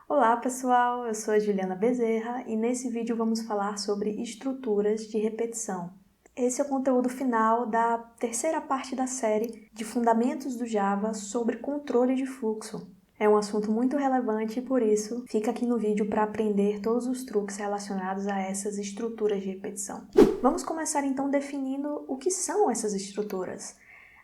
Olá pessoal, eu sou a Juliana Bezerra e nesse vídeo vamos falar sobre estruturas de repetição. Esse é o conteúdo final da terceira parte da série de Fundamentos do Java sobre controle de fluxo. É um assunto muito relevante e por isso fica aqui no vídeo para aprender todos os truques relacionados a essas estruturas de repetição. Vamos começar então definindo o que são essas estruturas.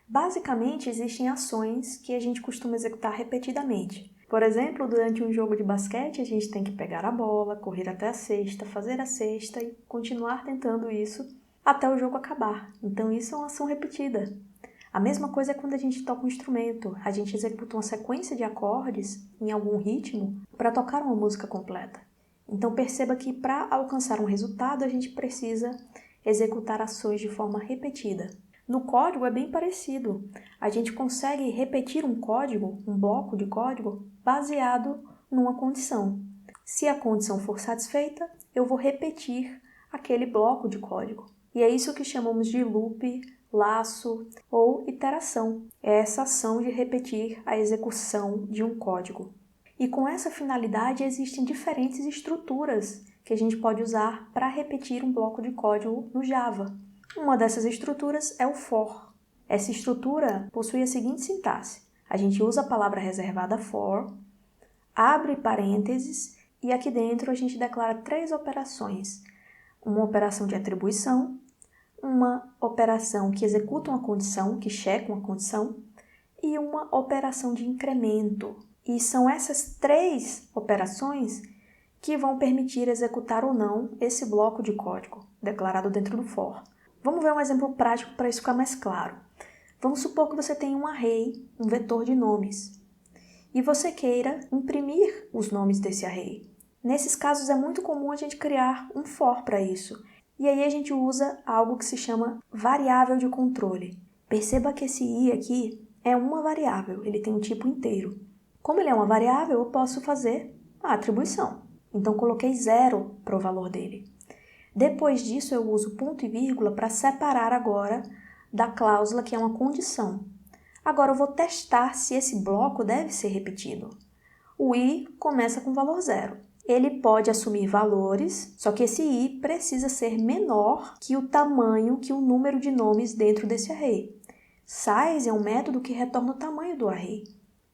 Basicamente, existem ações que a gente costuma executar repetidamente. Por exemplo, durante um jogo de basquete, a gente tem que pegar a bola, correr até a cesta, fazer a cesta e continuar tentando isso até o jogo acabar. Então, isso é uma ação repetida. A mesma coisa é quando a gente toca um instrumento. A gente executa uma sequência de acordes em algum ritmo para tocar uma música completa. Então, perceba que para alcançar um resultado, a gente precisa executar ações de forma repetida. No código é bem parecido. A gente consegue repetir um código, um bloco de código, baseado numa condição. Se a condição for satisfeita, eu vou repetir aquele bloco de código. E é isso que chamamos de loop, laço ou iteração. É essa ação de repetir a execução de um código. E com essa finalidade existem diferentes estruturas que a gente pode usar para repetir um bloco de código no Java. Uma dessas estruturas é o for. Essa estrutura possui a seguinte sintaxe. A gente usa a palavra reservada for, abre parênteses e aqui dentro a gente declara três operações. Uma operação de atribuição, uma operação que executa uma condição, que checa uma condição, e uma operação de incremento. E são essas três operações que vão permitir executar ou não esse bloco de código declarado dentro do for. Vamos ver um exemplo prático para isso ficar mais claro. Vamos supor que você tem um array, um vetor de nomes, e você queira imprimir os nomes desse array. Nesses casos é muito comum a gente criar um for para isso, e aí a gente usa algo que se chama variável de controle. Perceba que esse i aqui é uma variável, ele tem um tipo inteiro. Como ele é uma variável, eu posso fazer a atribuição. Então coloquei 0 para o valor dele. Depois disso, eu uso ponto e vírgula para separar agora da cláusula que é uma condição. Agora, eu vou testar se esse bloco deve ser repetido. O i começa com valor 0. Ele pode assumir valores, só que esse i precisa ser menor que o tamanho, que o número de nomes dentro desse array. Size é um método que retorna o tamanho do array,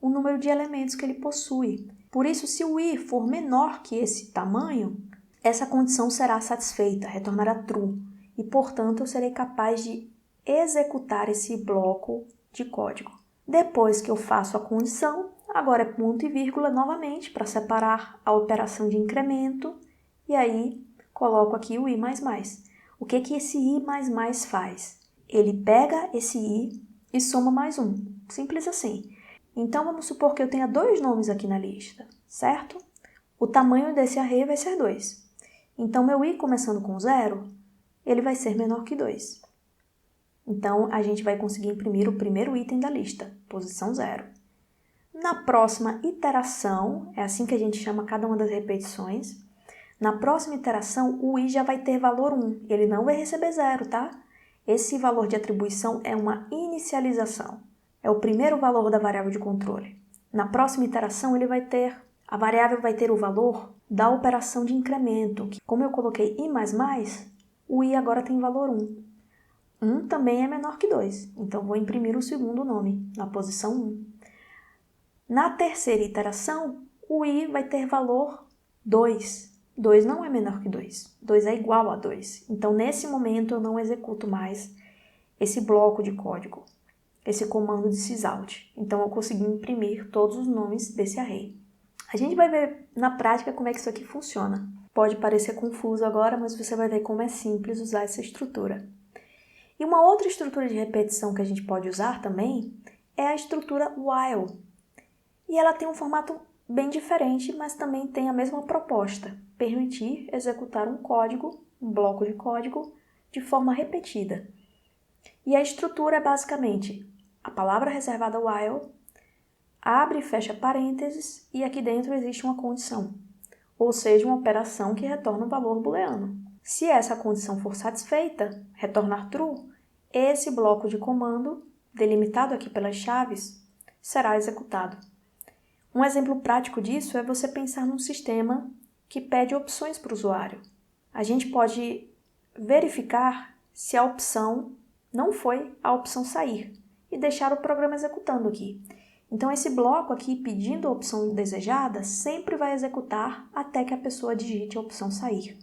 o número de elementos que ele possui. Por isso, se o i for menor que esse tamanho, essa condição será satisfeita, retornará true, e portanto eu serei capaz de executar esse bloco de código. Depois que eu faço a condição, agora é ponto e vírgula novamente para separar a operação de incremento, e aí coloco aqui o i++. O que esse i++ faz? Ele pega esse i e soma mais um, simples assim. Então vamos supor que eu tenha dois nomes aqui na lista, certo? O tamanho desse array vai ser 2. Então, meu i começando com 0, ele vai ser menor que 2. Então, a gente vai conseguir imprimir o primeiro item da lista, posição 0. Na próxima iteração, é assim que a gente chama cada uma das repetições, na próxima iteração, o i já vai ter valor 1, ele não vai receber 0, tá? Esse valor de atribuição é uma inicialização, é o primeiro valor da variável de controle. Na próxima iteração, a variável vai ter o valor da operação de incremento, que como eu coloquei i++, o i agora tem valor 1. 1 também é menor que 2, então vou imprimir o segundo nome, na posição 1. Na terceira iteração, o i vai ter valor 2. 2 não é menor que 2, 2 é igual a 2. Então, nesse momento, eu não executo mais esse bloco de código, esse comando de sysout. Então, eu consegui imprimir todos os nomes desse array. A gente vai ver na prática como é que isso aqui funciona. Pode parecer confuso agora, mas você vai ver como é simples usar essa estrutura. E uma outra estrutura de repetição que a gente pode usar também é a estrutura while. E ela tem um formato bem diferente, mas também tem a mesma proposta: permitir executar um código, um bloco de código, de forma repetida. E a estrutura é basicamente a palavra reservada while, abre e fecha parênteses e aqui dentro existe uma condição, ou seja, uma operação que retorna um valor booleano. Se essa condição for satisfeita, retornar true, esse bloco de comando, delimitado aqui pelas chaves, será executado. Um exemplo prático disso é você pensar num sistema que pede opções para o usuário. A gente pode verificar se a opção não foi a opção sair e deixar o programa executando aqui. Então esse bloco aqui pedindo a opção desejada sempre vai executar até que a pessoa digite a opção sair.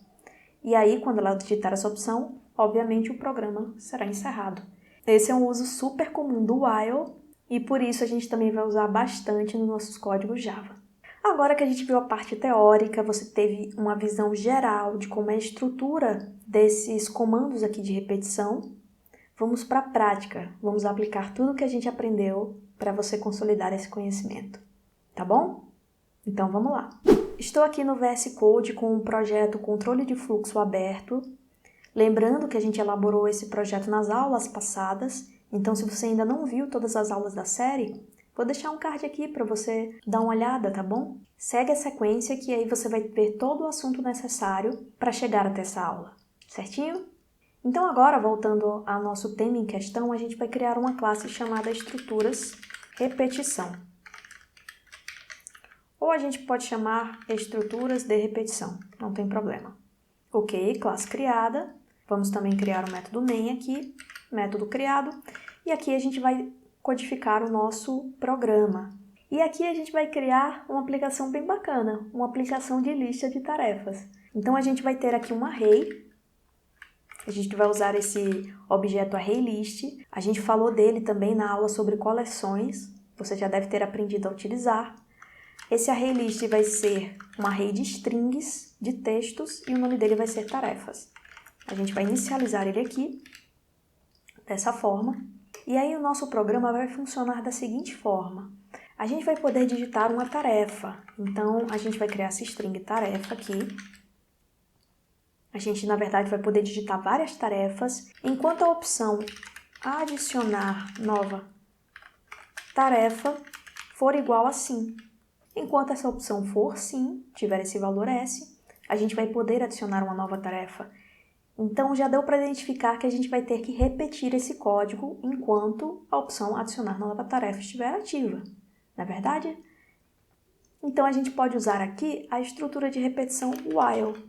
E aí, quando ela digitar essa opção, obviamente o programa será encerrado. Esse é um uso super comum do while e por isso a gente também vai usar bastante nos nossos códigos Java. Agora que a gente viu a parte teórica, você teve uma visão geral de como é a estrutura desses comandos aqui de repetição, vamos para a prática. Vamos aplicar tudo que a gente aprendeu para você consolidar esse conhecimento. Tá bom? Então vamos lá. Estou aqui no VS Code com o projeto Controle de Fluxo aberto. Lembrando que a gente elaborou esse projeto nas aulas passadas, então se você ainda não viu todas as aulas da série, vou deixar um card aqui para você dar uma olhada, tá bom? Segue a sequência que aí você vai ver todo o assunto necessário para chegar até essa aula, certinho? Então agora, voltando ao nosso tema em questão, a gente vai criar uma classe chamada estruturas repetição. Ou a gente pode chamar estruturas de repetição, não tem problema. Ok, classe criada. Vamos também criar o método main aqui, método criado. E aqui a gente vai codificar o nosso programa. E aqui a gente vai criar uma aplicação bem bacana, uma aplicação de lista de tarefas. Então a gente vai ter aqui um array. A gente vai usar esse objeto ArrayList. A gente falou dele também na aula sobre coleções. Você já deve ter aprendido a utilizar. Esse ArrayList vai ser um array de strings, de textos, e o nome dele vai ser tarefas. A gente vai inicializar ele aqui, dessa forma. E aí o nosso programa vai funcionar da seguinte forma. A gente vai poder digitar uma tarefa. Então, a gente vai criar essa string tarefa aqui. A gente, na verdade, vai poder digitar várias tarefas, enquanto a opção adicionar nova tarefa for igual a sim. Enquanto essa opção for sim, tiver esse valor S, a gente vai poder adicionar uma nova tarefa. Então, já deu para identificar que a gente vai ter que repetir esse código enquanto a opção adicionar nova tarefa estiver ativa. Não é verdade? Então, a gente pode usar aqui a estrutura de repetição while,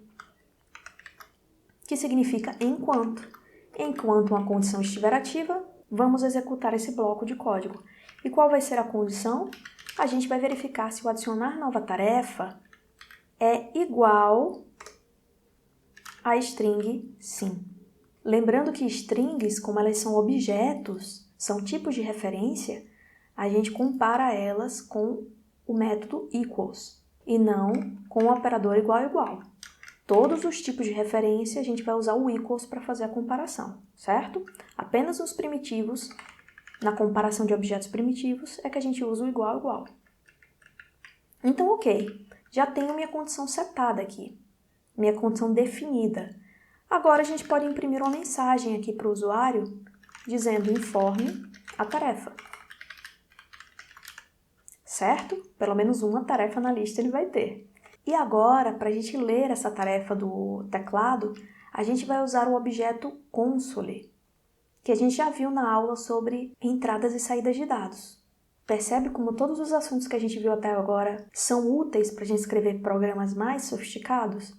que significa enquanto. Enquanto uma condição estiver ativa, vamos executar esse bloco de código. E qual vai ser a condição? A gente vai verificar se o adicionar nova tarefa é igual a string sim. Lembrando que strings, como elas são objetos, são tipos de referência, a gente compara elas com o método equals e não com o operador igual. Todos os tipos de referência a gente vai usar o equals para fazer a comparação, certo? Apenas nos primitivos, na comparação de objetos primitivos, é que a gente usa o igual. Então, ok, já tenho minha condição setada aqui, minha condição definida. Agora a gente pode imprimir uma mensagem aqui para o usuário dizendo informe a tarefa. Certo? Pelo menos uma tarefa na lista ele vai ter. E agora, para a gente ler essa tarefa do teclado, a gente vai usar o objeto console, que a gente já viu na aula sobre entradas e saídas de dados. Percebe como todos os assuntos que a gente viu até agora são úteis para a gente escrever programas mais sofisticados?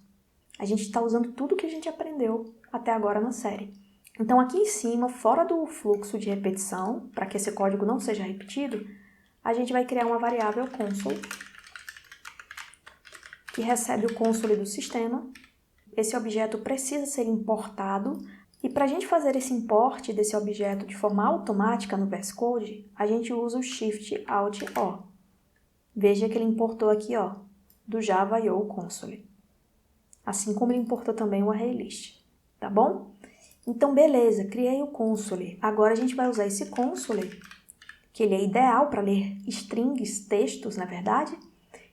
A gente está usando tudo que a gente aprendeu até agora na série. Então aqui em cima, fora do fluxo de repetição, para que esse código não seja repetido, a gente vai criar uma variável console, que recebe o console do sistema. Esse objeto precisa ser importado, e para a gente fazer esse import desse objeto de forma automática no VS Code, a gente usa o Shift Alt O. Veja que ele importou aqui, do Java IO Console. Assim como ele importou também o ArrayList, tá bom? Então, beleza, criei o console. Agora a gente vai usar esse console, que ele é ideal para ler strings, textos, na verdade.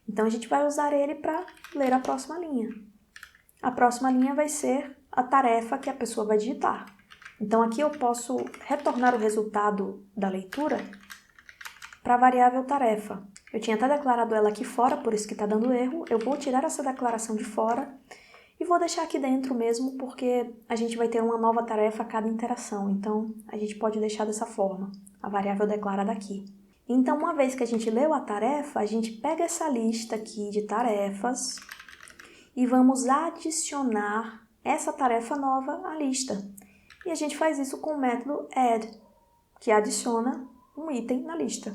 Então, a gente vai usar ele para ler a próxima linha. A próxima linha vai ser a tarefa que a pessoa vai digitar. Então, aqui eu posso retornar o resultado da leitura para a variável tarefa. Eu tinha até declarado ela aqui fora, por isso que está dando erro. Eu vou tirar essa declaração de fora e vou deixar aqui dentro mesmo, porque a gente vai ter uma nova tarefa a cada interação. Então, a gente pode deixar dessa forma, a variável declarada aqui. Então, uma vez que a gente leu a tarefa, a gente pega essa lista aqui de tarefas e vamos adicionar essa tarefa nova à lista. E a gente faz isso com o método add, que adiciona um item na lista.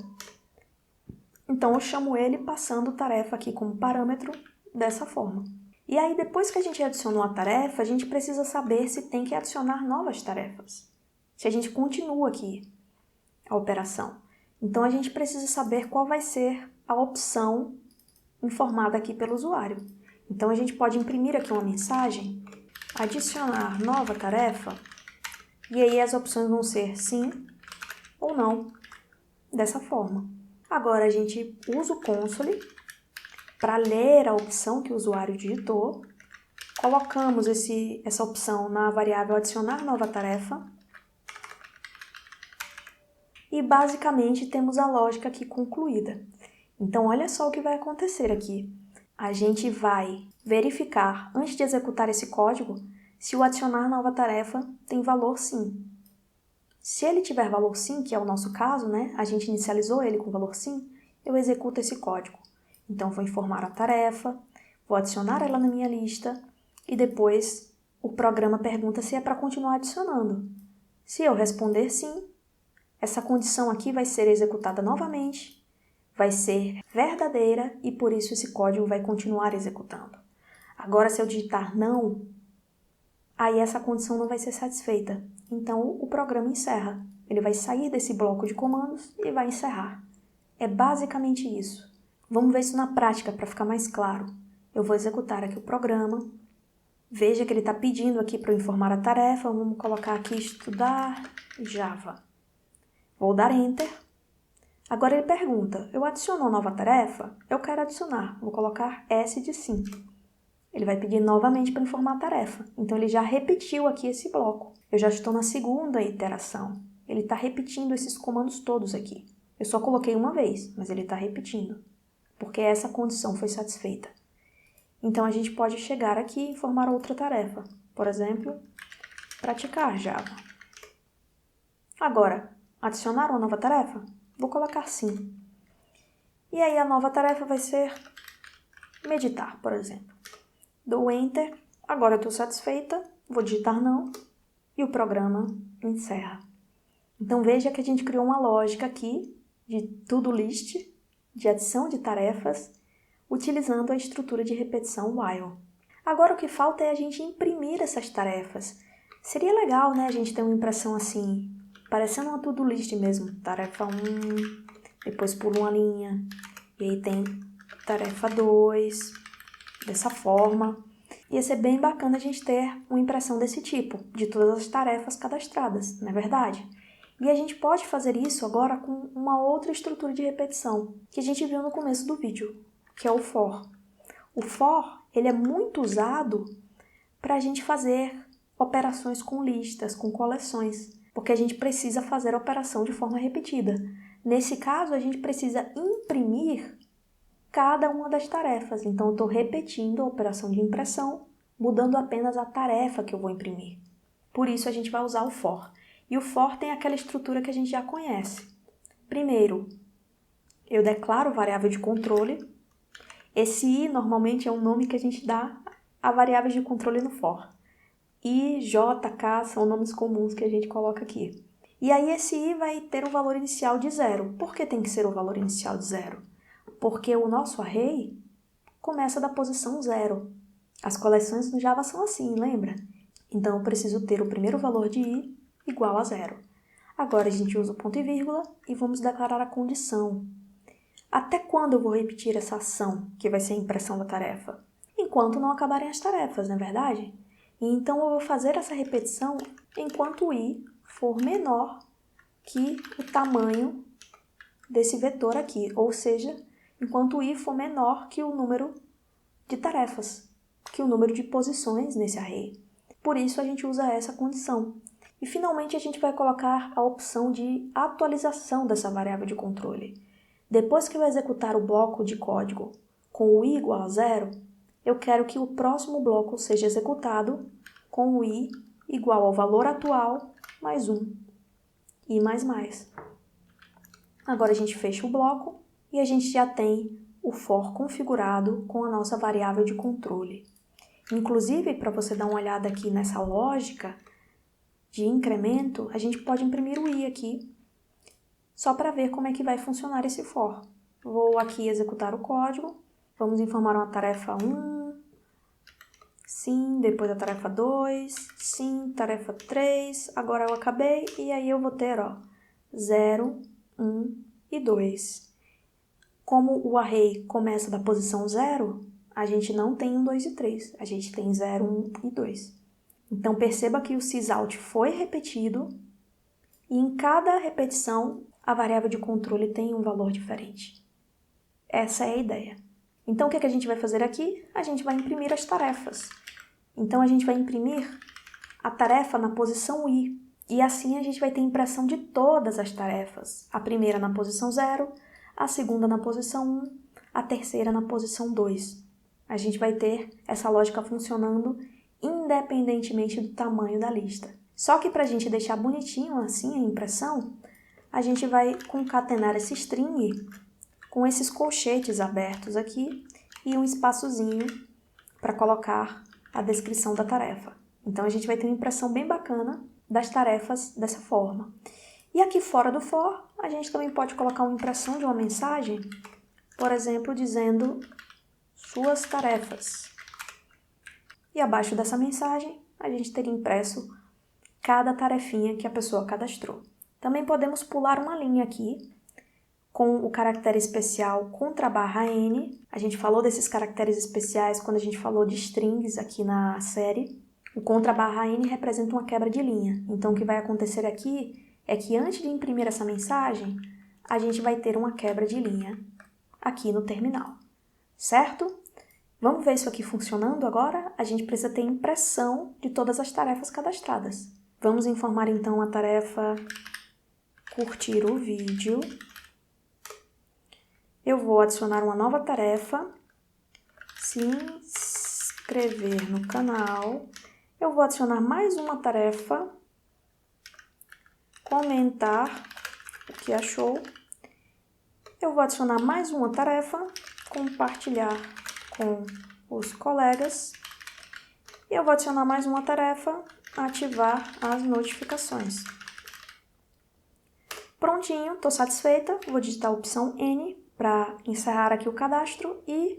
Então, eu chamo ele passando tarefa aqui como parâmetro dessa forma. E aí, depois que a gente adicionou a tarefa, a gente precisa saber se tem que adicionar novas tarefas. Se a gente continua aqui a operação. Então, a gente precisa saber qual vai ser a opção informada aqui pelo usuário. Então, a gente pode imprimir aqui uma mensagem, adicionar nova tarefa, e aí as opções vão ser sim ou não, dessa forma. Agora, a gente usa o console para ler a opção que o usuário digitou, colocamos essa opção na variável adicionar nova tarefa, e basicamente temos a lógica aqui concluída. Então, olha só o que vai acontecer aqui. A gente vai verificar, antes de executar esse código, se o adicionar nova tarefa tem valor sim. Se ele tiver valor sim, que é o nosso caso, né? A gente inicializou ele com valor sim, eu executo esse código. Então, vou informar a tarefa, vou adicionar ela na minha lista e depois o programa pergunta se é para continuar adicionando. Se eu responder sim, essa condição aqui vai ser executada novamente, vai ser verdadeira e por isso esse código vai continuar executando. Agora, se eu digitar não, aí essa condição não vai ser satisfeita. Então, o programa encerra. Ele vai sair desse bloco de comandos e vai encerrar. É basicamente isso. Vamos ver isso na prática para ficar mais claro. Eu vou executar aqui o programa. Veja que ele está pedindo aqui para eu informar a tarefa. Vamos colocar aqui estudar Java. Vou dar Enter. Agora ele pergunta, eu adiciono uma nova tarefa? Eu quero adicionar. Vou colocar S de sim. Ele vai pedir novamente para informar a tarefa. Então, ele já repetiu aqui esse bloco. Eu já estou na segunda iteração. Ele está repetindo esses comandos todos aqui. Eu só coloquei uma vez, mas ele está repetindo, porque essa condição foi satisfeita. Então, a gente pode chegar aqui e informar outra tarefa. Por exemplo, praticar Java. Agora, adicionar uma nova tarefa? Vou colocar sim. E aí, a nova tarefa vai ser meditar, por exemplo. Dou Enter, agora eu estou satisfeita, vou digitar não, e o programa encerra. Então, veja que a gente criou uma lógica aqui de to-do list, de adição de tarefas, utilizando a estrutura de repetição while. Agora, o que falta é a gente imprimir essas tarefas. Seria legal, né, a gente ter uma impressão assim, parecendo uma to-do list mesmo. Tarefa 1, depois pula uma linha, e aí tem tarefa 2, dessa forma. Ia ser bem bacana a gente ter uma impressão desse tipo, de todas as tarefas cadastradas, não é verdade? E a gente pode fazer isso agora com uma outra estrutura de repetição, que a gente viu no começo do vídeo, que é o for. O for, ele é muito usado para a gente fazer operações com listas, com coleções, porque a gente precisa fazer a operação de forma repetida. Nesse caso, a gente precisa imprimir cada uma das tarefas. Então, eu estou repetindo a operação de impressão, mudando apenas a tarefa que eu vou imprimir. Por isso, a gente vai usar o for. E o for tem aquela estrutura que a gente já conhece. Primeiro, eu declaro variável de controle. Esse i, normalmente, é um nome que a gente dá a variáveis de controle no for. I, J, K são nomes comuns que a gente coloca aqui. E aí, esse i vai ter o valor inicial de 0. Por que tem que ser o valor inicial de 0? Porque o nosso array começa da posição 0. As coleções no Java são assim, lembra? Então, eu preciso ter o primeiro valor de i igual a 0. Agora, a gente usa o ponto e vírgula e vamos declarar a condição. Até quando eu vou repetir essa ação, que vai ser a impressão da tarefa? Enquanto não acabarem as tarefas, não é verdade? E então, eu vou fazer essa repetição enquanto o i for menor que o tamanho desse vetor aqui, ou seja, enquanto o i for menor que o número de tarefas, que o número de posições nesse array. Por isso, a gente usa essa condição. E, finalmente, a gente vai colocar a opção de atualização dessa variável de controle. Depois que eu executar o bloco de código com o i igual a 0, eu quero que o próximo bloco seja executado com o i igual ao valor atual mais 1, i mais mais. Agora a gente fecha o bloco e a gente já tem o for configurado com a nossa variável de controle. Inclusive, para você dar uma olhada aqui nessa lógica de incremento, a gente pode imprimir o i aqui, só para ver como é que vai funcionar esse for. Vou aqui executar o código, vamos informar uma tarefa 1, sim, depois a tarefa 2, sim, tarefa 3, agora eu acabei e aí eu vou ter, ó, 0, 1 e 2. Como o array começa da posição 0, a gente não tem 1, 2 e 3, a gente tem 0, 1 e 2. Então perceba que o sysout foi repetido e em cada repetição a variável de controle tem um valor diferente. Essa é a ideia. Então o que a gente vai fazer aqui? A gente vai imprimir as tarefas. Então a gente vai imprimir a tarefa na posição i. E assim a gente vai ter impressão de todas as tarefas. A primeira na posição 0, a segunda na posição 1, a terceira na posição 2. A gente vai ter essa lógica funcionando independentemente do tamanho da lista. Só que para a gente deixar bonitinho assim a impressão, a gente vai concatenar esse string com esses colchetes abertos aqui e um espaçozinho para colocar a descrição da tarefa. Então a gente vai ter uma impressão bem bacana das tarefas dessa forma. E aqui fora do for, a gente também pode colocar uma impressão de uma mensagem, por exemplo, dizendo suas tarefas. E abaixo dessa mensagem, a gente teria impresso cada tarefinha que a pessoa cadastrou. Também podemos pular uma linha aqui com o caractere especial _n. A gente falou desses caracteres especiais quando a gente falou de strings aqui na série. O _n representa uma quebra de linha. Então, o que vai acontecer aqui é que antes de imprimir essa mensagem, a gente vai ter uma quebra de linha aqui no terminal, certo? Vamos ver isso aqui funcionando agora? A gente precisa ter impressão de todas as tarefas cadastradas. Vamos informar então a tarefa curtir o vídeo. Eu vou adicionar uma nova tarefa, se inscrever no canal. Eu vou adicionar mais uma tarefa, comentar o que achou. Eu vou adicionar mais uma tarefa, compartilhar com os colegas. E eu vou adicionar mais uma tarefa, ativar as notificações. Prontinho, estou satisfeita. Vou digitar a opção N para encerrar aqui o cadastro e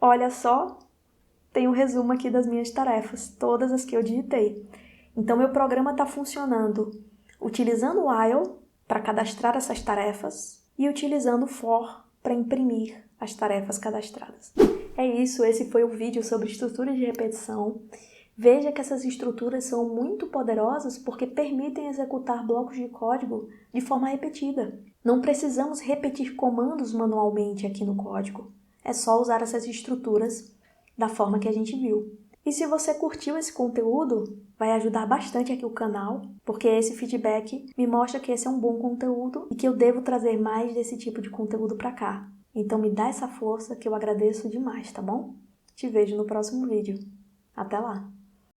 olha só, tem o resumo aqui das minhas tarefas, todas as que eu digitei. Então, meu programa está funcionando utilizando o while para cadastrar essas tarefas e utilizando o for para imprimir as tarefas cadastradas. É isso, esse foi o vídeo sobre estruturas de repetição. Veja que essas estruturas são muito poderosas porque permitem executar blocos de código de forma repetida. Não precisamos repetir comandos manualmente aqui no código. É só usar essas estruturas da forma que a gente viu. E se você curtiu esse conteúdo, vai ajudar bastante aqui o canal, porque esse feedback me mostra que esse é um bom conteúdo e que eu devo trazer mais desse tipo de conteúdo para cá. Então me dá essa força que eu agradeço demais, tá bom? Te vejo no próximo vídeo. Até lá!